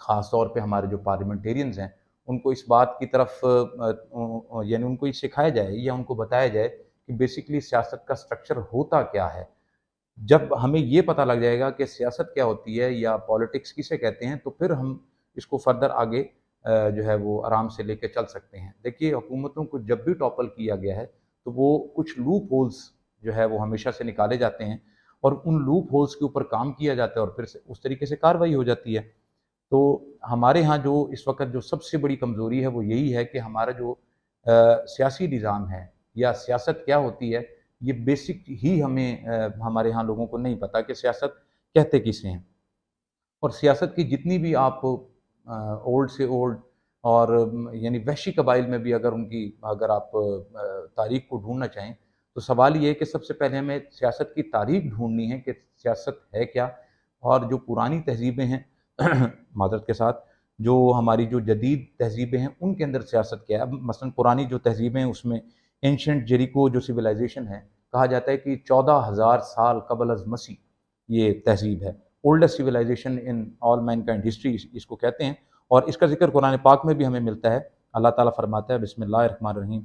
خاص طور پہ ہمارے جو پارلیمنٹیرینز ہیں ان کو اس بات کی طرف یعنی ان کو یہ سکھایا جائے یا ان کو بتایا جائے کہ بیسکلی سیاست کا سٹرکچر ہوتا کیا ہے۔ جب ہمیں یہ پتہ لگ جائے گا کہ سیاست کیا ہوتی ہے یا پولیٹکس کسے کہتے ہیں، تو پھر ہم اس کو فردر آگے جو ہے وہ آرام سے لے کے چل سکتے ہیں۔ دیکھیے حکومتوں کو جب بھی ٹاپل کیا گیا ہے تو وہ کچھ لوپ ہولز جو ہے وہ ہمیشہ سے نکالے جاتے ہیں اور ان لوپ ہولز کے اوپر کام کیا جاتا ہے اور پھر اس طریقے سے کارروائی ہو جاتی ہے۔ تو ہمارے ہاں جو اس وقت جو سب سے بڑی کمزوری ہے وہ یہی ہے کہ ہمارا جو سیاسی نظام ہے یا سیاست کیا ہوتی ہے، یہ بیسک ہی ہمیں ہمارے ہاں لوگوں کو نہیں پتہ کہ سیاست کہتے کسے ہیں۔ اور سیاست کی جتنی بھی آپ اولڈ سے اولڈ اور یعنی وحشی قبائل میں بھی اگر آپ تاریخ کو ڈھونڈنا چاہیں تو سوال یہ ہے کہ سب سے پہلے ہمیں سیاست کی تاریخ ڈھونڈنی ہے کہ سیاست ہے کیا، اور جو پرانی تہذیبیں ہیں معذرت کے ساتھ جو ہماری جو جدید تہذیبیں ہیں ان کے اندر سیاست کیا ہے۔ اب مثلا پرانی جو تہذیبیں ہیں اس میں اینشنٹ جیریکو جو سویلائزیشن ہے، کہا جاتا ہے کہ 14,000 سال قبل از مسیح یہ تہذیب ہے، اولڈسٹ سویلائزیشن ان آل مین کائنڈ ہسٹری اس کو کہتے ہیں، اور اس کا ذکر قرآن پاک میں بھی ہمیں ملتا ہے۔ اللہ تعالیٰ فرماتا ہے بسم اللہ الرحمن الرحیم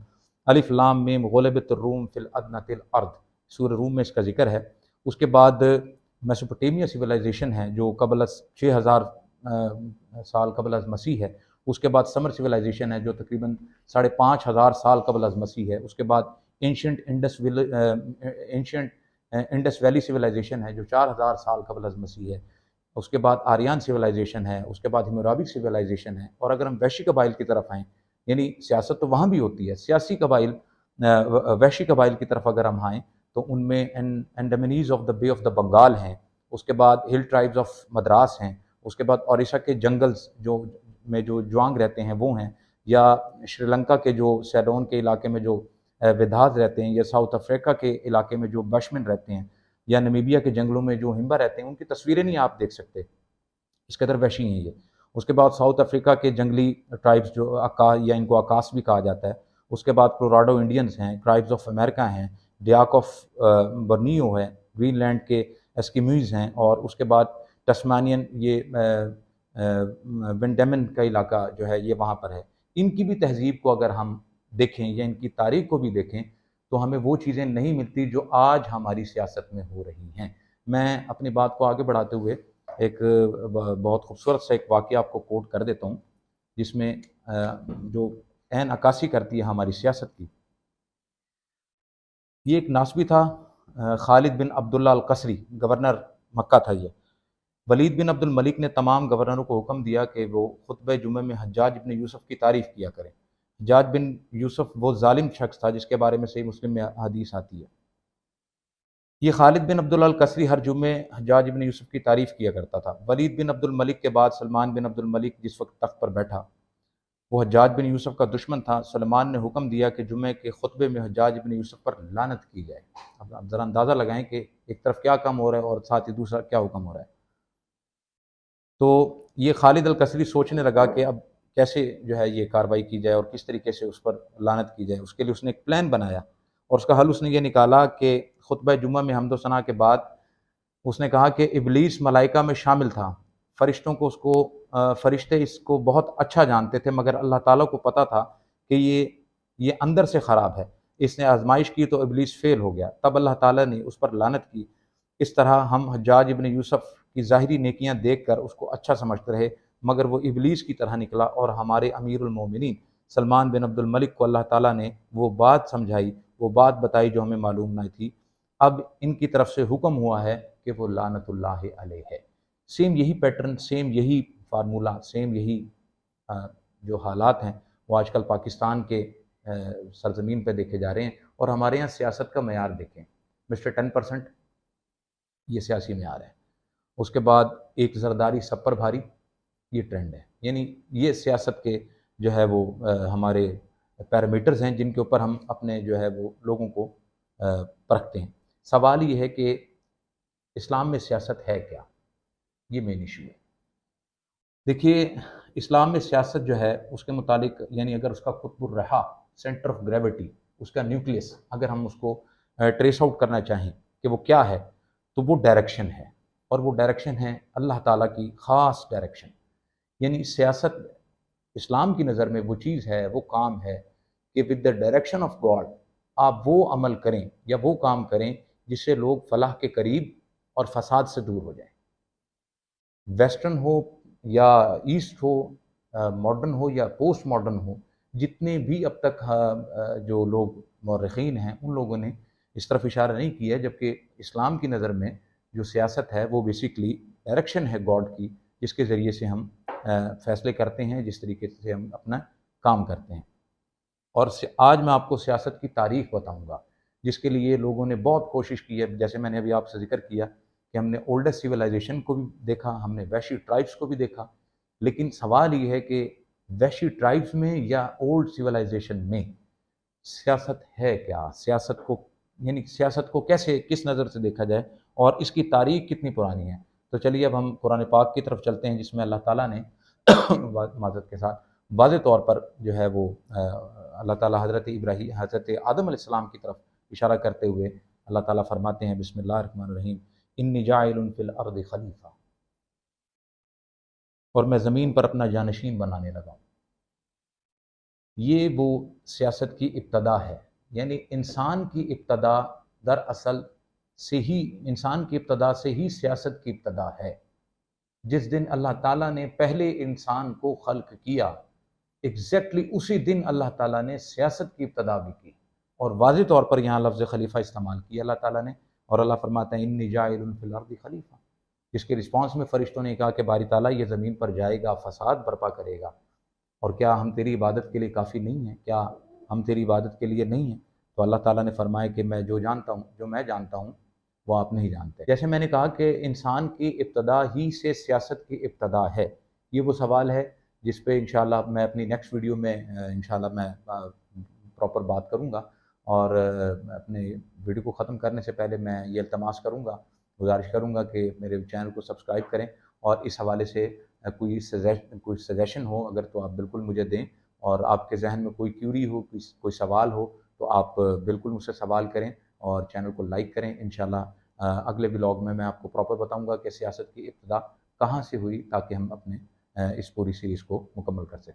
الف لام میم غلبت الروم فی الادنۃ الارض، سورہ روم میں اس کا ذکر ہے۔ اس کے بعد میسوپوٹیمیا سویلائزیشن ہے جو قبل از 6,000 سال قبل از مسیح ہے۔ اس کے بعد سمر سویلائزیشن ہے جو تقریباً 5,500 سال قبل از مسیح ہے۔ اس کے بعد اینشنٹ انڈس ویلی سویلائزیشن ہے جو 4,000 سال قبل از مسیح ہے۔ اس کے بعد آریان سویلائزیشن ہے، اس کے بعد ہیمورابک سویلائزیشن ہے۔ اور اگر ہم وحشی قبائل کی طرف آئیں، یعنی سیاست تو وہاں بھی ہوتی ہے، سیاسی قبائل وحشی قبائل کی طرف اگر ہم آئیں تو ان میں انڈمنیز آف دا بے آف دا بنگال ہیں، اس کے بعد ہل ٹرائبز آف مدراس ہیں، اس کے بعد اوڑیسہ کے جنگلز میں جو جوانگ رہتے ہیں وہ ہیں، یا شری لنکا کے جو سیلون کے علاقے میں جو ودھاز رہتے ہیں، یا ساؤتھ افریقہ کے علاقے میں جو بشمن رہتے ہیں، یا نمیبیا کے جنگلوں میں جو ہمبا رہتے ہیں، ان کی تصویریں نہیں آپ دیکھ سکتے، اس قدر وحشی ہیں یہ۔ اس کے بعد ساؤتھ افریقہ کے جنگلی ٹرائبز جو یا ان کو آکاس بھی کہا جاتا ہے۔ اس کے بعد کلوراڈو انڈینز ہیں، ٹرائبز آف امریکہ ہیں، ڈیاک آف برنیو ہے، گرین لینڈ کے ایسکیموز ہیں، اور اس کے بعد ٹسمانین یہ ونڈیمن کا علاقہ جو ہے یہ وہاں پر ہے۔ ان کی بھی تہذیب کو اگر ہم دیکھیں یا ان کی تاریخ کو بھی دیکھیں تو ہمیں وہ چیزیں نہیں ملتی جو آج ہماری سیاست میں ہو رہی ہیں۔ میں اپنی بات کو آگے بڑھاتے ہوئے ایک بہت خوبصورت سا ایک واقعہ آپ کو کوٹ کر دیتا ہوں جس میں جو عین عکاسی کرتی ہے ہماری سیاست کی۔ یہ ایک ناسبی تھا، خالد بن عبداللہ القصری، گورنر مکہ تھا یہ۔ ولید بن عبد الملک نے تمام گورنروں کو حکم دیا کہ وہ خطبہ جمعہ میں حجاج بن یوسف کی تعریف کیا کریں۔ حجاج بن یوسف وہ ظالم شخص تھا جس کے بارے میں صحیح مسلم میں حدیث آتی ہے۔ یہ خالد بن عبداللہ القصری ہر جمعے حجاج بن یوسف کی تعریف کیا کرتا تھا۔ ولید بن عبد الملک کے بعد سلمان بن عبد الملک جس وقت تخت پر بیٹھا، وہ حجاج بن یوسف کا دشمن تھا۔ سلمان نے حکم دیا کہ جمعے کے خطبے میں حجاج بن یوسف پر لعنت کی جائے۔ اب آپ ذرا اندازہ لگائیں کہ ایک طرف کیا کام ہو رہا ہے اور ساتھ ہی دوسرا کیا حکم ہو رہا ہے۔ تو یہ خالد القصری سوچنے لگا کہ اب کیسے جو ہے یہ کارروائی کی جائے اور کس طریقے سے اس پر لعنت کی جائے۔ اس کے لیے اس نے ایک پلان بنایا اور اس کا حل اس نے یہ نکالا کہ خطبہ جمعہ میں حمد و ثنا کے بعد اس نے کہا کہ ابلیس ملائکہ میں شامل تھا، فرشتوں کو فرشتے اس کو بہت اچھا جانتے تھے، مگر اللہ تعالیٰ کو پتہ تھا کہ یہ اندر سے خراب ہے۔ اس نے آزمائش کی تو ابلیس فیل ہو گیا، تب اللہ تعالیٰ نے اس پر لعنت کی۔ اس طرح ہم حجاج ابن یوسف کی ظاہری نیکیاں دیکھ کر اس کو اچھا سمجھتے رہے، مگر وہ ابلیس کی طرح نکلا، اور ہمارے امیر المومنین سلمان بن عبد الملک کو اللہ تعالیٰ نے وہ بات سمجھائی، وہ بات بتائی جو ہمیں معلوم نہ تھی۔ اب ان کی طرف سے حکم ہوا ہے کہ وہ لعنت اللہ علیہ ہے۔ سیم یہی پیٹرن، سیم یہی فارمولہ، سیم یہی جو حالات ہیں وہ آج کل پاکستان کے سرزمین پہ دیکھے جا رہے ہیں، اور ہمارے یہاں سیاست کا معیار دیکھیں، مسٹر 10% یہ سیاسی معیار ہے۔ اس کے بعد ایک زرداری سب پر بھاری، یہ ٹرینڈ ہے۔ یعنی یہ سیاست کے جو ہے وہ ہمارے پیرامیٹرز ہیں جن کے اوپر ہم اپنے جو ہے وہ لوگوں کو پرکھتے ہیں۔ سوال یہ ہے کہ اسلام میں سیاست ہے کیا؟ یہ مین ایشو ہے۔ دیکھیے اسلام میں سیاست جو ہے اس کے متعلق، یعنی اگر اس کا قطب الرحا، سینٹر آف گریوٹی، اس کا نیوکلیس، اگر ہم اس کو ٹریس آؤٹ کرنا چاہیں کہ وہ کیا ہے، تو وہ ڈائریکشن ہے، اور وہ ڈائریکشن ہے اللہ تعالیٰ کی خاص ڈائریکشن۔ یعنی سیاست اسلام کی نظر میں وہ چیز ہے، وہ کام ہے کہ with the direction of God آپ وہ عمل کریں یا وہ کام کریں جس سے لوگ فلاح کے قریب اور فساد سے دور ہو جائیں۔ ویسٹرن ہو یا ایسٹ ہو، ماڈرن ہو یا پوسٹ ماڈرن ہو، جتنے بھی اب تک جو لوگ مورخین ہیں ان لوگوں نے اس طرف اشارہ نہیں کیا ہے، جبکہ اسلام کی نظر میں جو سیاست ہے وہ بیسیکلی ڈائریکشن ہے گاڈ کی، جس کے ذریعے سے ہم فیصلے کرتے ہیں، جس طریقے سے ہم اپنا کام کرتے ہیں۔ اور آج میں آپ کو سیاست کی تاریخ بتاؤں گا، جس کے لیے لوگوں نے بہت کوشش کی ہے۔ جیسے میں نے ابھی آپ سے ذکر کیا کہ ہم نے اولڈسٹ سویلائزیشن کو بھی دیکھا، ہم نے وحشی ٹرائبس کو بھی دیکھا، لیکن سوال یہ ہے کہ وحشی ٹرائبس میں یا اولڈ سویلائزیشن میں سیاست ہے کیا؟ سیاست کو یعنی سیاست کو کیسے، کس نظر سے دیکھا جائے اور اس کی تاریخ کتنی پرانی ہے؟ تو چلیے اب ہم قرآن پاک کی طرف چلتے ہیں، جس میں اللہ تعالیٰ نے معذرت کے ساتھ واضح طور پر جو ہے وہ اللہ تعالیٰ حضرت آدم علیہ السلام کی طرف اشارہ کرتے ہوئے اللہ تعالیٰ فرماتے ہیں بسم اللہ الرحمن الرحیم انی جاعل فی الارض خلیفہ، اور میں زمین پر اپنا جانشین بنانے لگا ہوں۔ یہ وہ سیاست کی ابتدا ہے، یعنی انسان کی ابتدا دراصل سے ہی، انسان کی ابتدا سے ہی سیاست کی ابتدا ہے۔ جس دن اللہ تعالیٰ نے پہلے انسان کو خلق کیا، ایگزیکٹلی اسی دن اللہ تعالیٰ نے سیاست کی ابتدا بھی کی، اور واضح طور پر یہاں لفظ خلیفہ استعمال کیا اللہ تعالیٰ نے، اور اللہ فرماتا ہے انی جاعل فی الارض خلیفہ، جس کے رسپانس میں فرشتوں نے کہا کہ باری تعالیٰ یہ زمین پر جائے گا، فساد برپا کرے گا، اور کیا ہم تیری عبادت کے لیے کافی نہیں ہیں؟ کیا ہم تیری عبادت کے لیے نہیں ہیں؟ تو اللہ تعالیٰ نے فرمایا کہ میں جو میں جانتا ہوں وہ آپ نہیں جانتے۔ جیسے میں نے کہا کہ انسان کی ابتدا ہی سے سیاست کی ابتدا ہے، یہ وہ سوال ہے جس پہ انشاءاللہ میں اپنی نیکسٹ ویڈیو میں انشاءاللہ میں پراپر بات کروں گا، اور اپنے ویڈیو کو ختم کرنے سے پہلے میں یہ التماس کروں گا، گزارش کروں گا کہ میرے چینل کو سبسکرائب کریں، اور اس حوالے سے کوئی سجیشن ہو اگر تو آپ بالکل مجھے دیں، اور آپ کے ذہن میں کوئی کیوری ہو، کوئی سوال ہو تو آپ بالکل مجھ سے سوال کریں، اور چینل کو لائک کریں۔ انشاءاللہ اگلے ولاگ میں آپ کو پراپر بتاؤں گا کہ سیاست کی ابتدا کہاں سے ہوئی، تاکہ ہم اپنے اس پوری سیریز کو مکمل کر سکیں۔